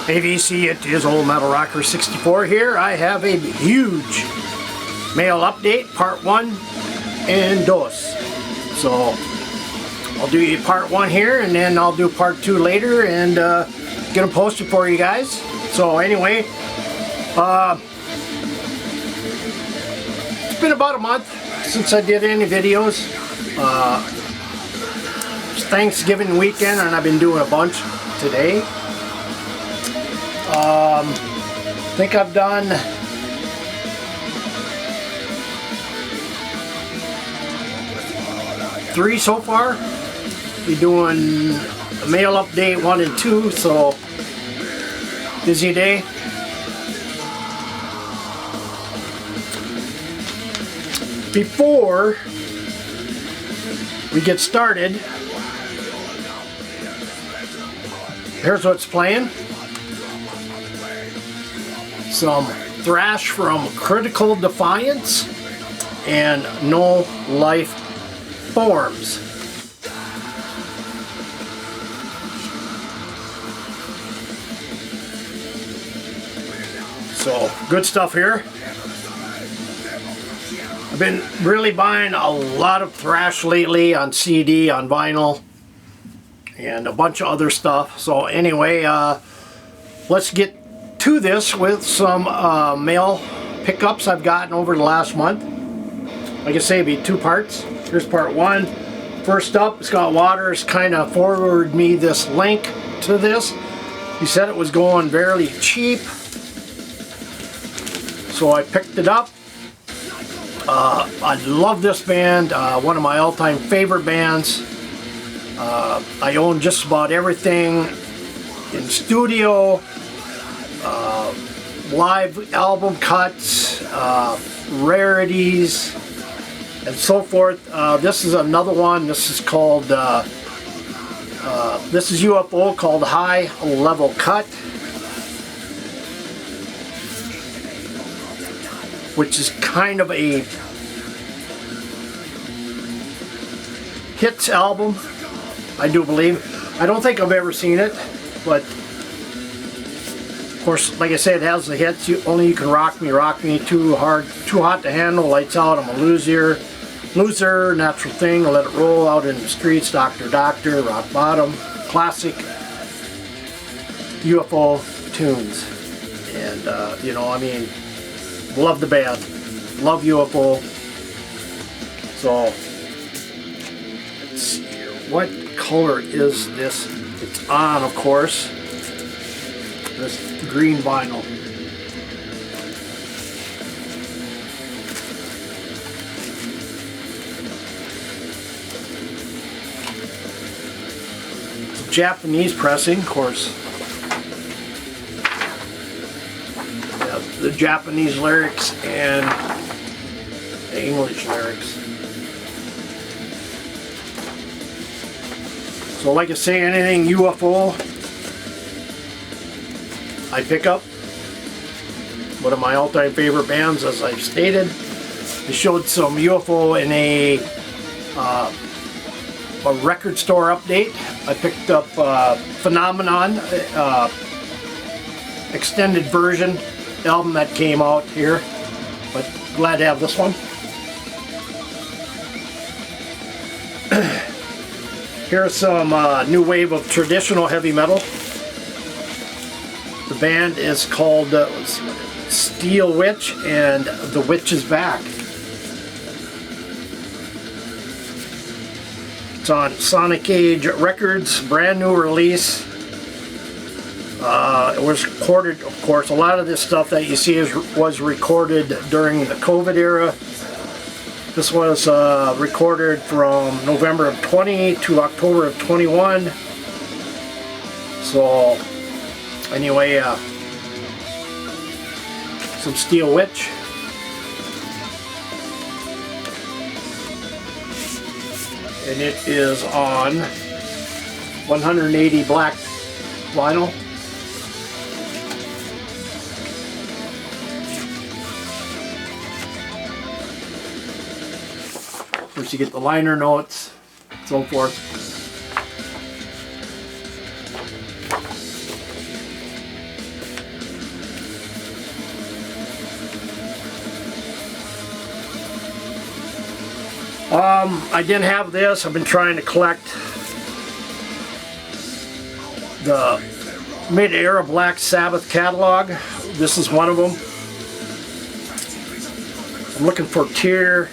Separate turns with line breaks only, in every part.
Hey VC, it is old Metal Rocker64 here. I have a huge mail update, part 1 and 2. So I'll do part 1 here and then I'll do part 2 later and get them posted for you guys. So anyway, it's been about a month since I did any videos. It's Thanksgiving weekend and I've been doing a bunch today. I think I've done 3 so far. Be doing a mail update 1 and 2, so busy day. Before we get started, here's what's playing. Some thrash from Critical Defiance and No Life Forms. So good stuff here. I've been really buying a lot of thrash lately on CD, on vinyl, and a bunch of other stuff. So anyway, let's get to this with some mail pickups I've gotten over the last month. Like I say, it'll be 2 parts. Here's part 1. First up, Scott Waters kind of forwarded me this link to this. He said it was going fairly cheap, so I picked it up. I love this band, one of my all-time favorite bands. I own just about everything in studio, live album cuts, rarities, and so forth. This is another one. This is called, this is UFO, called High Level Cut, which is kind of a hits album, I do believe. I don't think I've ever seen it, but of course, like I said, it has the hits. Only You Can Rock Me, Too Hard, Too Hot to Handle, Lights Out, I'm a Loser, Natural Thing, Let It Roll, Out in the Streets, Doctor, Rock Bottom, classic UFO tunes. And you know, I mean, love the band, love UFO. So let's see here, what color is this? It's on, of course, this green vinyl. It's a Japanese pressing, of course. Yeah, the Japanese lyrics and the English lyrics. So like I say, anything UFO I pick up. One of my all-time favorite bands, as I've stated. I showed some UFO in a record store update. I picked up Phenomenon extended version album that came out here, but glad to have this one. Here's some new wave of traditional heavy metal. The band is called Steel Witch, and The Witch is Back. It's on Sonic Age Records, brand new release. It was recorded, of course, a lot of this stuff that you see was recorded during the COVID era. This was recorded from November of 20 to October of 21. So anyway, some Steel Witch. And it is on 180 black vinyl. First you get the liner notes, so forth. I didn't have this. I've been trying to collect the mid-era Black Sabbath catalog. This is one of them. I'm looking for Tear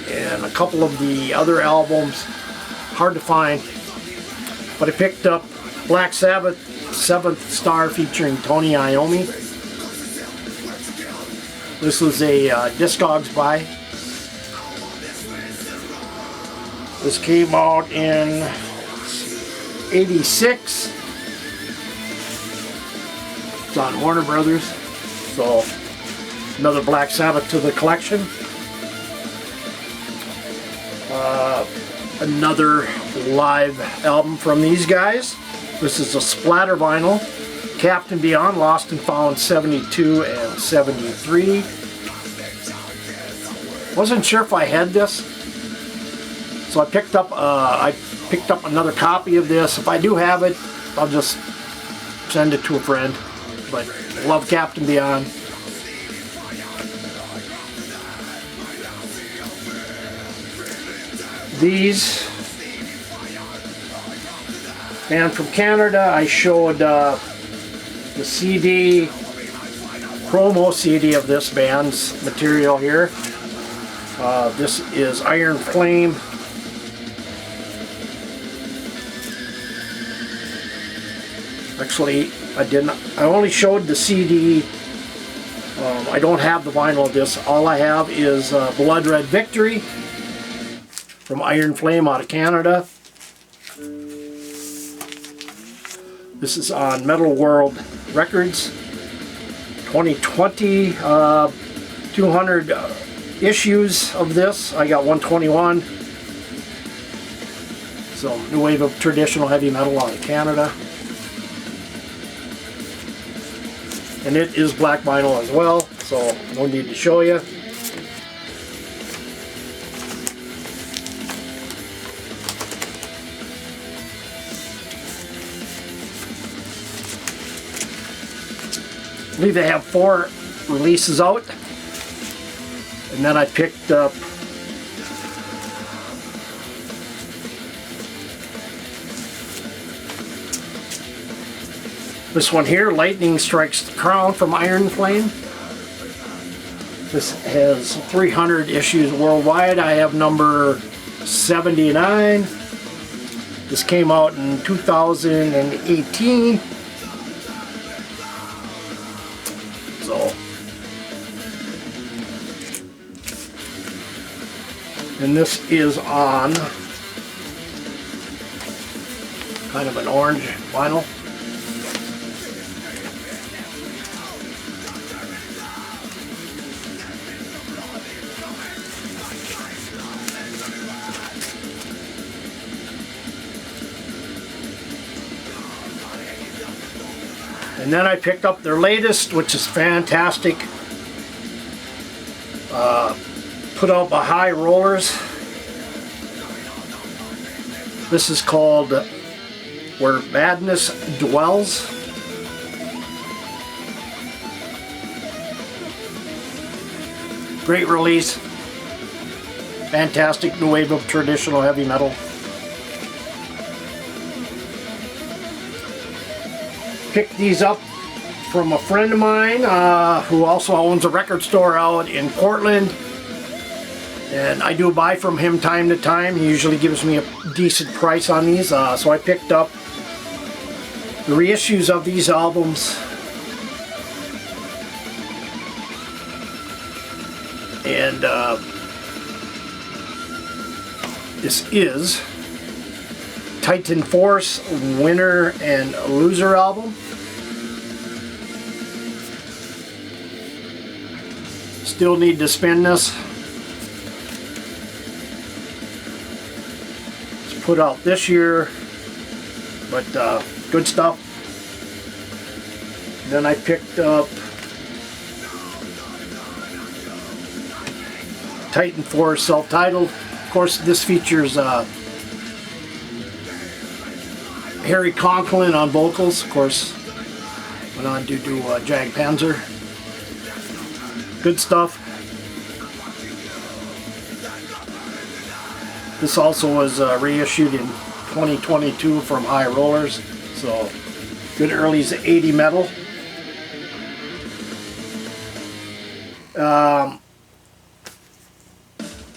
and a couple of the other albums. Hard to find. But I picked up Black Sabbath 7th Star featuring Tony Iommi. This was a Discogs buy. This came out in '86. It's on Warner Brothers. So another Black Sabbath to the collection. Another live album from these guys. This is a splatter vinyl. Captain Beyond, Lost and Found 72 and 73. Wasn't sure if I had this, so I picked up another copy of this. If I do have it, I'll just send it to a friend. But I love Captain Beyond. These, and from Canada I showed the CD, promo CD of this band's material here. This is Iron Flame. Actually, I only showed the CD. I don't have the vinyl of this. All I have is Blood Red Victory from Iron Flame out of Canada. This is on Metal World Records. 2020, 200 issues of this. I got 121. So, new wave of traditional heavy metal out of Canada. And it is black vinyl as well, so no need to show you. I believe they have 4 releases out. And then I picked up this one here, Lightning Strikes the Crown from Iron Flame. This has 300 issues worldwide. I have number 79. This came out in 2018. So, and this is on kind of an orange vinyl. And then I picked up their latest, which is fantastic. Put out by High Rollers. This is called Where Madness Dwells. Great release. Fantastic new wave of traditional heavy metal. Picked these up from a friend of mine who also owns a record store out in Portland, and I do buy from him time to time. He usually gives me a decent price on these, so I picked up the reissues of these albums, and this is Titan Force Winner and Loser album. Still need to spin this. It's put out this year, but good stuff. Then I picked up Titan Force self-titled. Of course, this features Harry Conklin on vocals. Of course, went on to do Jag Panzer. Good stuff. This also was reissued in 2022 from High Rollers, so good early 80 metal. I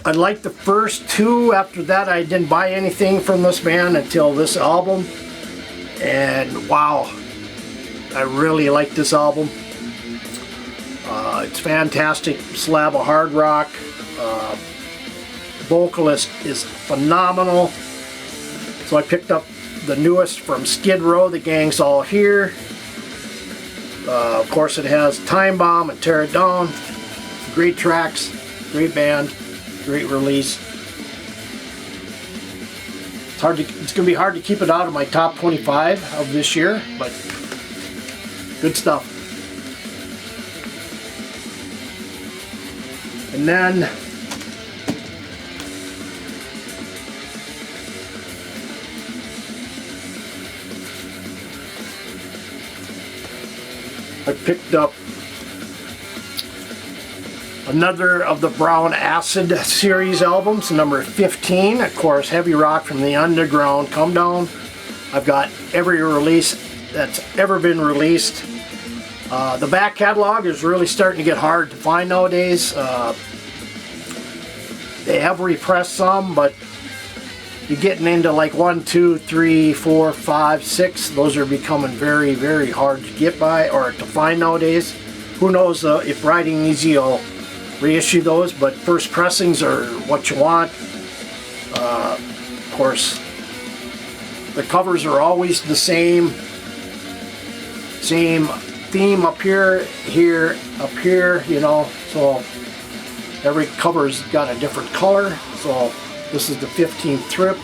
liked the first two. After that, I didn't buy anything from this band until this album, and wow, I really like this album. It's fantastic slab of hard rock. Vocalist is phenomenal. So I picked up the newest from Skid Row, The Gang's All Here. Of course, it has Time Bomb and Tear It Down. Great tracks, great band, great release. It's going to be hard to keep it out of my top 25 of this year, but good stuff. And then I picked up another of the Brown Acid series albums, number 15. Of course, heavy rock from the underground, Come Down. I've got every release that's ever been released. The back catalog is really starting to get hard to find nowadays. They have repressed some, but you're getting into like 1, 2, 3, 4, 5, 6. Those are becoming very, very hard to get by or to find nowadays. Who knows if Riding Easy will reissue those, but first pressings are what you want. Of course, the covers are always the same theme up here, up here, you know, so every cover's got a different color. So this is the 15th trip.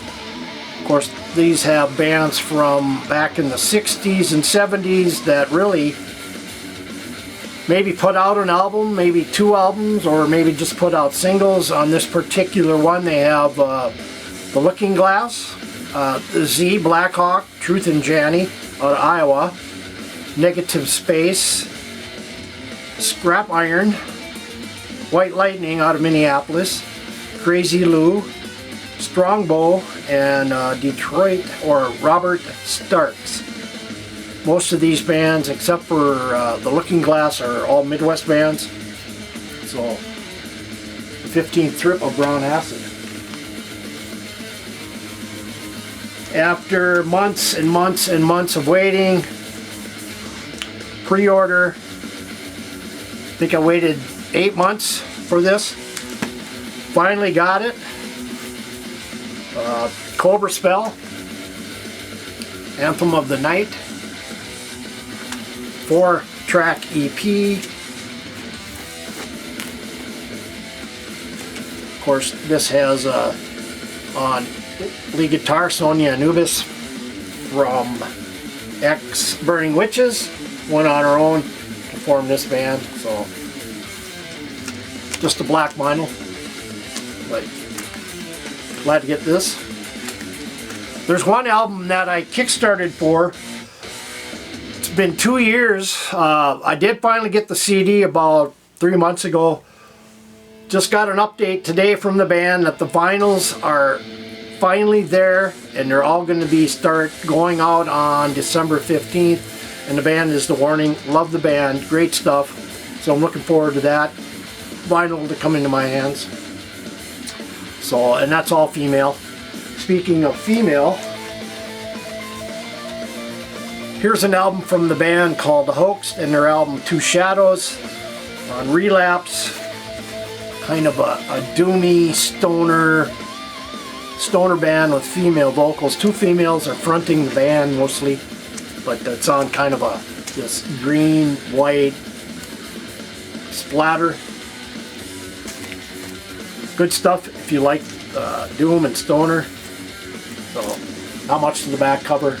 Of course, these have bands from back in the 60s and 70s that really maybe put out an album, maybe 2 albums, or maybe just put out singles. On this particular one, they have The Looking Glass, the Z, Black Hawk, Truth and Janny out of Iowa, Negative Space, Scrap Iron, White Lightning out of Minneapolis, Crazy Lou, Strongbow, and Detroit or Robert Starks. Most of these bands, except for The Looking Glass, are all Midwest bands. So, the 15th trip of Brown Acid. After months and months and months of waiting, pre-order, I think I waited 8 months for this. Finally got it. Cobra Spell, Anthem of the Night, 4-track EP. Of course, this has on lead guitar Sonia Anubis from X Burning Witches. Went on her own to form this band, so just a black vinyl, but glad to get this. There's one album that I kickstarted for. It's been 2 years. I did finally get the CD about 3 months ago. Just got an update today from the band that the vinyls are finally there, and they're all going to be start going out on December 15th. And the band is The Warning. Love the band, great stuff. So I'm looking forward to that vinyl to come into my hands. So, and that's all female. Speaking of female, here's an album from the band called The Hoax and their album Two Shadows on Relapse. Kind of a doomy stoner band with female vocals. 2 females are fronting the band mostly, but it's on kind of this green, white splatter. Good stuff if you like doom and stoner. So, not much to the back cover.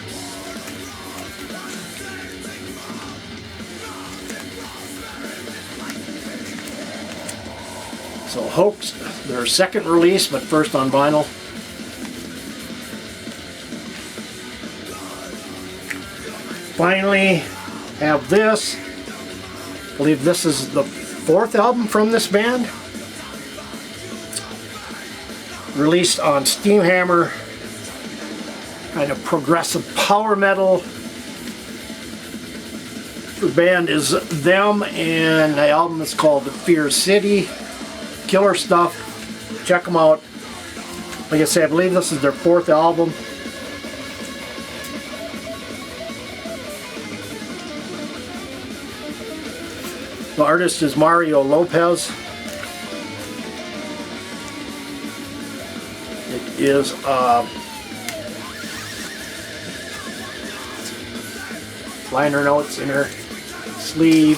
So Hoax, their second release, but first on vinyl. Finally have this. I believe this is the 4th album from this band. released on Steam Hammer, kind of progressive power metal. The band is them, and the album is called Fear City. Killer stuff. Check them out. Like I say, I believe this is their 4th album. The artist is Mario Lopez. It is liner notes in her sleeve.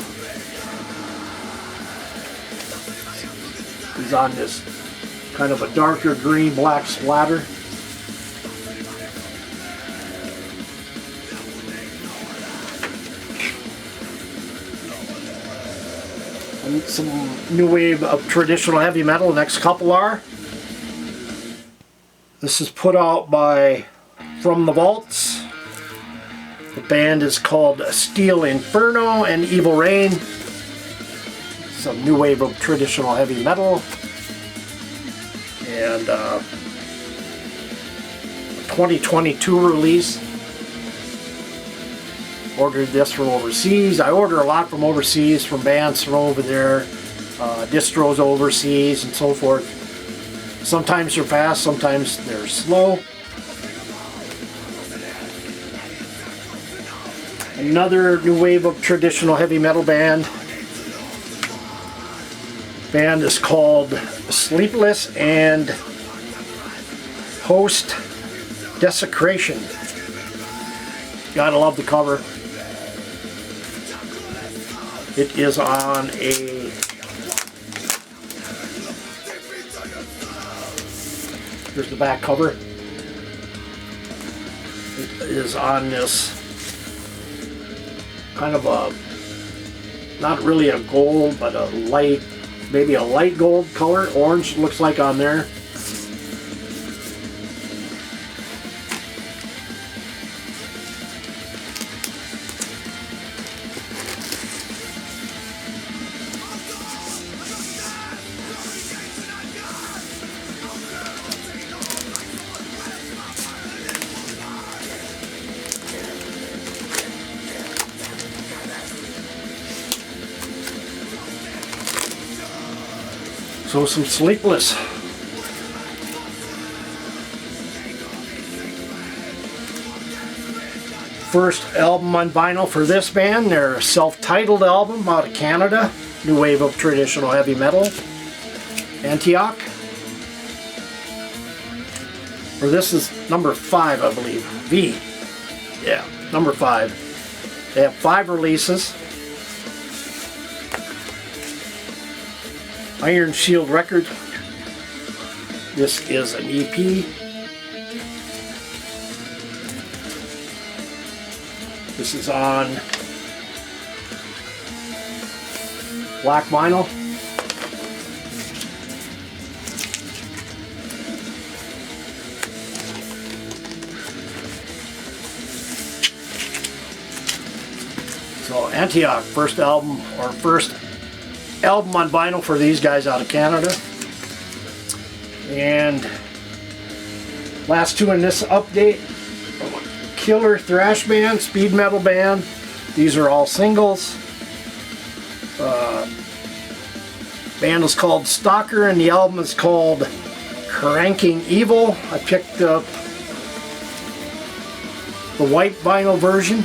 He's on this kind of a darker green black splatter. And some new wave of traditional heavy metal. The next couple are. This is put out by From the Vaults. The band is called Steel Inferno and Evil Rain. Some new wave of traditional heavy metal. And 2022 release. Ordered this from overseas. I order a lot from overseas, from bands from over there, distros overseas and so forth. Sometimes they're fast, sometimes they're slow. Another new wave of traditional heavy metal band. Band is called Sleepless and Host Desecration. Gotta love the cover. It is on a here's the back cover. It is on this kind of a, not really a gold, but a light, maybe a light gold color. Orange looks like on there. So some Sleepless. First album on vinyl for this band, their self-titled album out of Canada, new wave of traditional heavy metal, Antioch. Or this is number 5, I believe. V. Yeah, number 5. They have 5 releases. Iron Shield Records. This is an EP. This is on black vinyl. So Antioch, first album on vinyl for these guys out of Canada. And last 2 in this update, killer thrash band, speed metal band. These are all singles. Band is called Stalker and the album is called Cranking Evil. I picked up the white vinyl version.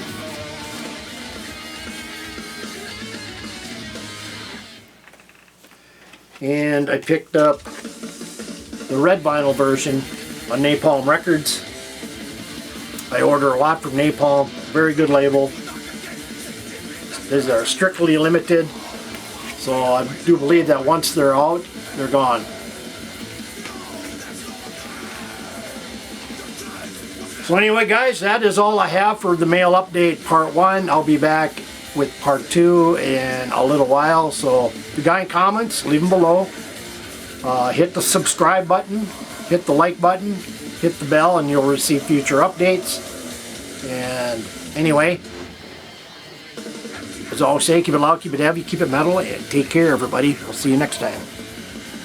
And I picked up the red vinyl version on Napalm Records. I order a lot from Napalm, very good label. These are strictly limited, so I do believe that once they're out, they're gone. So anyway guys, that is all I have for the mail update part 1. I'll be back with part 2 in a little while, so if you got any comments, leave them below. Hit the subscribe button, hit the like button, hit the bell, and you'll receive future updates. And anyway, as I always say, keep it loud, keep it heavy, keep it metal, and take care everybody. I'll see you next time.